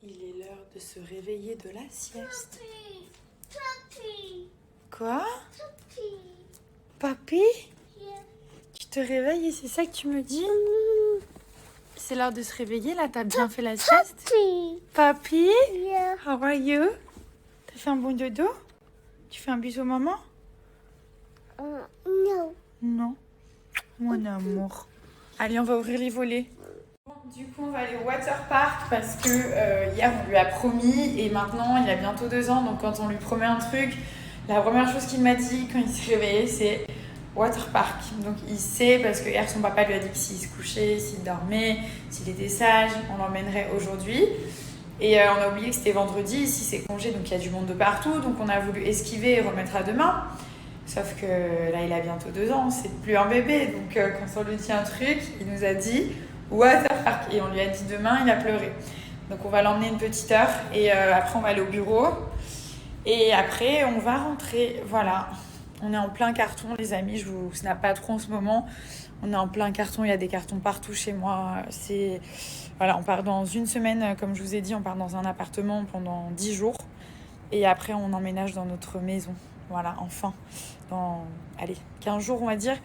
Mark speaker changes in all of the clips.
Speaker 1: Il est l'heure de se réveiller de la sieste.
Speaker 2: Papi.
Speaker 1: Quoi?
Speaker 2: Papi.
Speaker 1: Papy?
Speaker 2: Yeah.
Speaker 1: Tu te réveilles et c'est ça que tu me dis? C'est l'heure de se réveiller là, t'as bien fait la sieste?
Speaker 2: Papi.
Speaker 1: Papy?
Speaker 2: Yeah.
Speaker 1: How are you? T'as fait un bon dodo? Tu fais un bisou maman?
Speaker 2: No.
Speaker 1: Non. Mon amour. Allez, on va ouvrir les volets. Du coup, on va aller au waterpark parce que hier, on lui a promis et maintenant, il a bientôt 2 ans. Donc, quand on lui promet un truc, la première chose qu'il m'a dit quand il s'est réveillé, c'est waterpark. Donc, il sait parce que hier, son papa lui a dit que s'il se couchait, s'il dormait, s'il était sage, on l'emmènerait aujourd'hui. Et on a oublié que c'était vendredi. Ici, c'est congé, donc il y a du monde de partout. Donc, on a voulu esquiver et remettre à demain. Sauf que là, il a bientôt 2 ans, c'est plus un bébé. Donc, quand on lui dit un truc, il nous a dit waterpark. Et on lui a dit demain, il a pleuré. Donc, on va l'emmener une petite heure. Et après, on va aller au bureau. Et après, on va rentrer. Voilà. On est en plein carton, les amis. Je vous snap pas trop en ce moment. On est en plein carton. Il y a des cartons partout chez moi. Voilà, on part dans une semaine. Comme je vous ai dit, on part dans un appartement pendant 10 jours. Et après, on emménage dans notre maison. Voilà, enfin, dans, 15 jours, on va dire.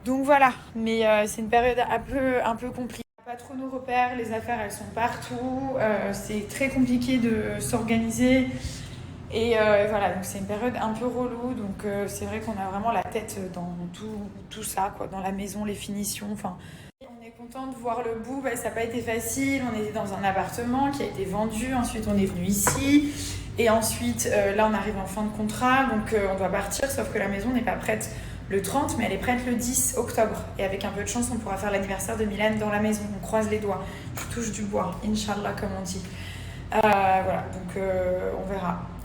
Speaker 1: Donc voilà, mais c'est une période un peu compliquée. Pas trop nos repères, les affaires, elles sont partout. C'est très compliqué de s'organiser. Et voilà, donc c'est une période un peu relou. Donc c'est vrai qu'on a vraiment la tête dans tout ça, quoi, dans la maison, les finitions, enfin... On est content de voir le bout, ça n'a pas été facile. On était dans un appartement qui a été vendu, ensuite on est venu ici. Et ensuite, là, on arrive en fin de contrat, donc on doit partir, sauf que la maison n'est pas prête le 30, mais elle est prête le 10 octobre. Et avec un peu de chance, on pourra faire l'anniversaire de Milan dans la maison. On croise les doigts, je touche du bois, Inch'Allah, comme on dit. Voilà, donc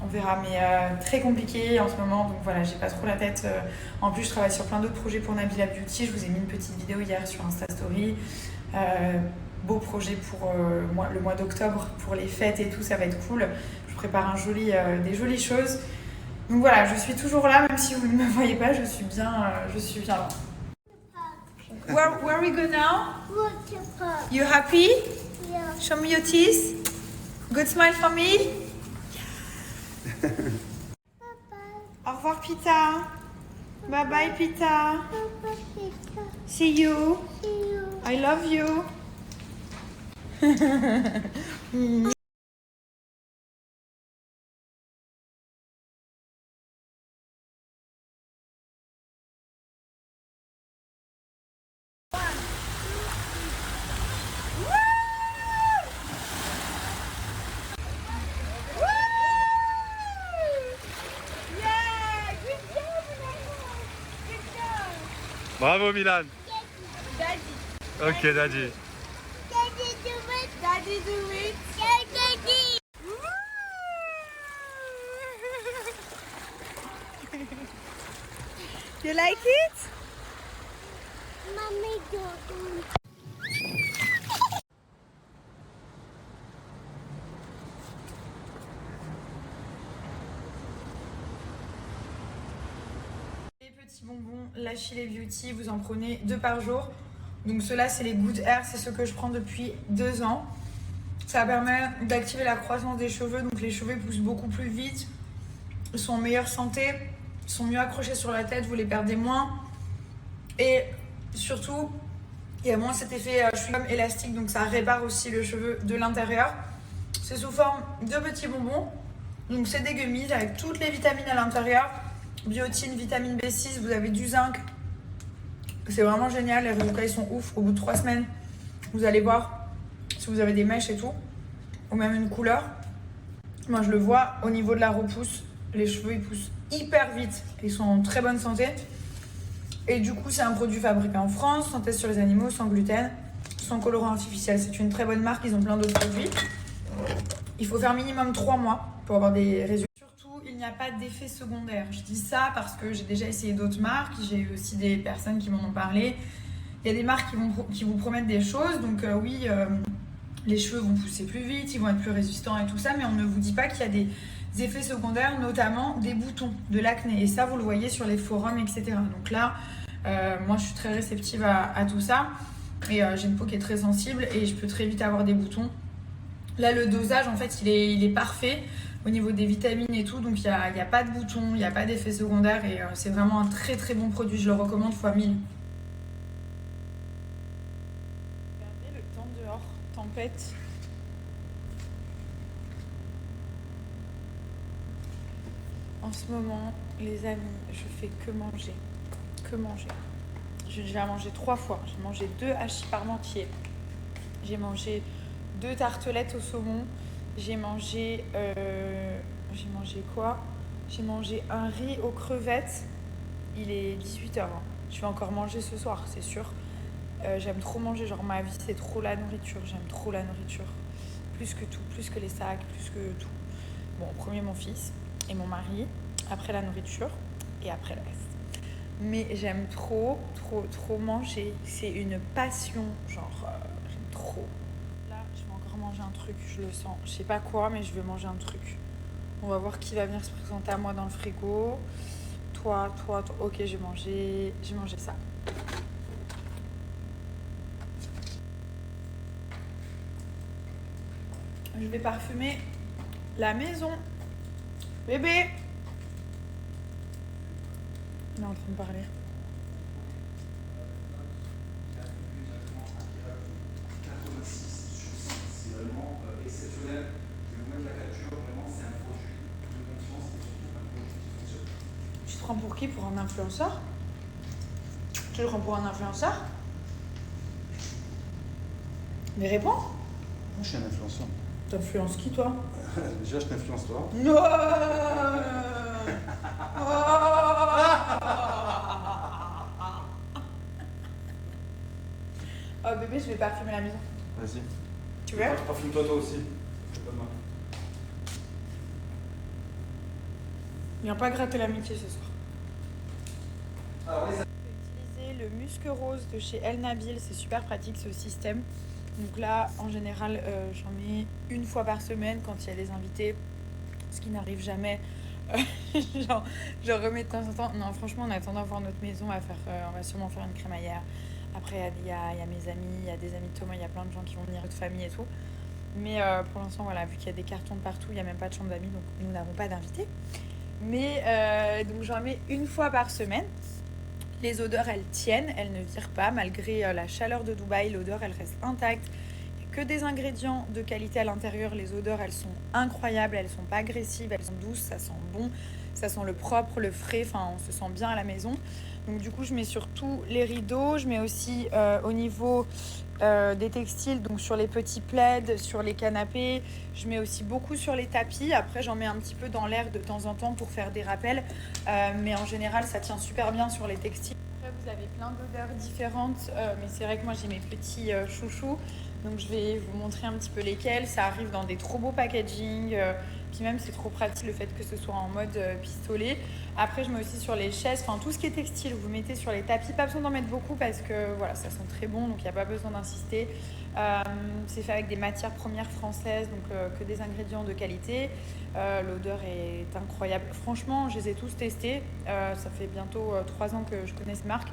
Speaker 1: on verra, mais très compliqué en ce moment, donc voilà, j'ai pas trop la tête. En plus, je travaille sur plein d'autres projets pour Nabila Beauty. Je vous ai mis une petite vidéo hier sur Insta Story. Beau projet pour le mois d'octobre, pour les fêtes et tout, ça va être cool. Je prépare des jolies choses. Donc voilà, je suis toujours là, même si vous ne me voyez pas, je suis bien là. Where we go now?
Speaker 2: Waterpark.
Speaker 1: You happy?
Speaker 2: Yeah.
Speaker 1: Show me your teeth. Good smile for me.
Speaker 2: Bye-bye.
Speaker 1: Au revoir Pita. Bye bye Pita.
Speaker 2: Bye-bye.
Speaker 1: See you.
Speaker 2: See you.
Speaker 1: I love you.
Speaker 3: Bravo Milan.
Speaker 1: Daddy.
Speaker 3: Ok Daddy.
Speaker 2: Daddy, do it.
Speaker 1: Daddy do it.
Speaker 2: Yeah, Daddy.
Speaker 1: You like it?
Speaker 2: Mommy, don't.
Speaker 1: Les petits bonbons, la Chile Beauty, vous en prenez 2 par jour. Donc ceux-là, c'est les Good Hair, c'est ceux que je prends depuis 2 ans. Ça permet d'activer la croissance des cheveux, donc les cheveux poussent beaucoup plus vite, ils sont en meilleure santé, ils sont mieux accrochés sur la tête, vous les perdez moins. Et surtout, il y a moins cet effet chewing-gum élastique, donc ça répare aussi le cheveu de l'intérieur. C'est sous forme de petits bonbons, donc c'est des gummies avec toutes les vitamines à l'intérieur. Biotine, vitamine B6, vous avez du zinc. C'est vraiment génial, les résultats ils sont ouf. Au bout de 3 semaines, vous allez voir si vous avez des mèches et tout, ou même une couleur. Moi je le vois au niveau de la repousse, les cheveux ils poussent hyper vite, ils sont en très bonne santé. Et du coup c'est un produit fabriqué en France, sans test sur les animaux, sans gluten, sans colorant artificiel. C'est une très bonne marque, ils ont plein d'autres produits. Il faut faire minimum 3 mois pour avoir des résultats. Il n'y a pas d'effet secondaire. Je dis ça parce que j'ai déjà essayé d'autres marques, j'ai eu aussi des personnes qui m'en ont parlé. Il y a des marques qui vous promettent des choses, donc oui, les cheveux vont pousser plus vite, ils vont être plus résistants et tout ça, mais on ne vous dit pas qu'il y a des effets secondaires, notamment des boutons, de l'acné. Et ça, vous le voyez sur les forums, etc. Donc là, moi, je suis très réceptive à tout ça. Et j'ai une peau qui est très sensible et je peux très vite avoir des boutons. Là, le dosage, en fait, il est parfait au niveau des vitamines et tout. Donc, il y a pas de boutons, il n'y a pas d'effet secondaire. Et c'est vraiment un très très bon produit. Je le recommande fois 1000. Regardez le temps dehors, tempête. En ce moment, les amis, je fais que manger. Que manger. J'ai déjà mangé 3 fois. J'ai mangé 2 hachis parmentiers. J'ai mangé 2 tartelettes au saumon. J'ai mangé quoi? J'ai mangé un riz aux crevettes. Il est 18h. Je vais encore manger ce soir, c'est sûr. J'aime trop manger, genre ma vie c'est trop la nourriture. J'aime trop la nourriture. Plus que tout, plus que les sacs, plus que tout. Bon, en premier mon fils et mon mari, après la nourriture et après le reste. Mais j'aime trop, trop, trop manger. C'est une passion, genre j'aime trop. Là, je vais encore manger un truc, je le sens. Je sais pas quoi, mais je vais manger un truc. On va voir qui va venir se présenter à moi dans le frigo. Toi. Ok, j'ai mangé ça. Je vais parfumer la maison. Bébé! Il est en train de parler.
Speaker 4: C'est vraiment exceptionnel. Je vais vous mettre la capture, vraiment c'est un produit de confiance et surtout un produit qui fonctionne.
Speaker 1: Tu te prends pour qui? Pour un influenceur? Tu le prends pour un influenceur? Mais réponds!
Speaker 4: Moi je suis un influenceur.
Speaker 1: T'influences qui toi?
Speaker 4: Déjà je t'influence toi.
Speaker 1: Non. Oh bébé, je vais parfumer la maison.
Speaker 4: Vas-y.
Speaker 1: Tu veux?
Speaker 4: Parfume-toi toi aussi. Pas de mal.
Speaker 1: Viens pas gratter l'amitié ce soir.
Speaker 4: Alors les
Speaker 1: Je vais utiliser le musc rose de chez El Nabil, c'est super pratique ce système. Donc là, en général, j'en mets une fois par semaine quand il y a des invités, ce qui n'arrive jamais. Genre, je remets de temps en temps. Non, franchement, en attendant de voir notre maison, on va sûrement faire une crémaillère. Après, il y a mes amis, il y a des amis de Thomas, il y a plein de gens qui vont venir, de famille et tout. Mais pour l'instant, voilà, vu qu'il y a des cartons de partout, il n'y a même pas de chambre d'amis, donc nous n'avons pas d'invités. Mais donc j'en mets une fois par semaine. Les odeurs, elles tiennent, elles ne virent pas. Malgré la chaleur de Dubaï, l'odeur, elle reste intacte. Il n'y a que des ingrédients de qualité à l'intérieur. Les odeurs, elles sont incroyables, elles ne sont pas agressives, elles sont douces, ça sent bon. Ça sent le propre, le frais, enfin, on se sent bien à la maison. Donc du coup, je mets sur tous les rideaux. Je mets aussi au niveau des textiles, donc sur les petits plaids, sur les canapés. Je mets aussi beaucoup sur les tapis. Après, j'en mets un petit peu dans l'air de temps en temps pour faire des rappels. Mais en général, ça tient super bien sur les textiles. Après, vous avez plein d'odeurs différentes. Mais c'est vrai que moi, j'ai mes petits chouchous. Donc, je vais vous montrer un petit peu lesquels. Ça arrive dans des trop beaux packaging. Puis même, c'est trop pratique le fait que ce soit en mode pistolet. Après, je mets aussi sur les chaises, enfin tout ce qui est textile, vous mettez sur les tapis. Pas besoin d'en mettre beaucoup parce que voilà, ça sent très bon, donc il n'y a pas besoin d'insister. C'est fait avec des matières premières françaises, donc que des ingrédients de qualité. L'odeur est incroyable. Franchement, je les ai tous testés. Ça fait bientôt 3 ans que je connais cette marque.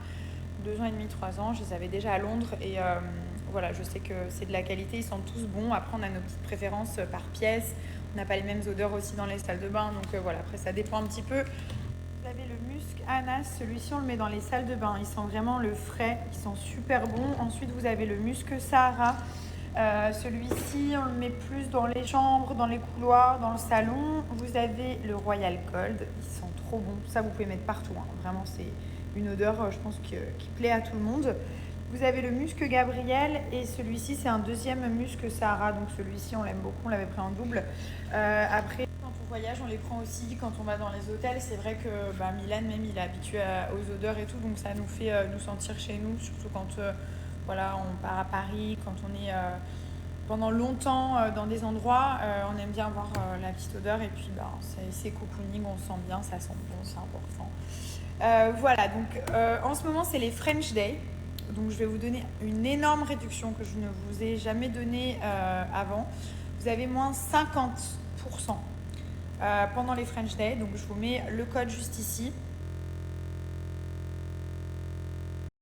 Speaker 1: 2 ans et demi, 3 ans. Je les avais déjà à Londres et voilà, je sais que c'est de la qualité. Ils sentent tous bons. Après, on a nos petites préférences par pièce. On n'a pas les mêmes odeurs aussi dans les salles de bain. Donc voilà, après, ça dépend un petit peu. Vous avez le musc Anas, celui-ci on le met dans les salles de bain, il sent vraiment le frais, il sent super bon. Ensuite vous avez le musc Sahara, celui-ci on le met plus dans les chambres, dans les couloirs, dans le salon. Vous avez le Royal Gold, il sent trop bon, ça vous pouvez mettre partout, hein. Vraiment c'est une odeur je pense qui plaît à tout le monde. Vous avez le musc Gabriel et celui-ci c'est un deuxième musc Sahara, donc celui-ci on l'aime beaucoup, on l'avait pris en double. Après quand on voyage on les prend aussi quand on va dans les hôtels. C'est vrai que Milan même il est habitué aux odeurs et tout, donc ça nous fait nous sentir chez nous, surtout quand voilà, on part à Paris, quand on est pendant longtemps dans des endroits, on aime bien avoir la petite odeur et puis c'est cocooning, on se sent bien, ça sent bon, c'est important. Voilà, donc en ce moment c'est les French Day. Donc je vais vous donner une énorme réduction que je ne vous ai jamais donnée avant. Vous avez moins 50% pendant les French Day. Donc je vous mets le code juste ici.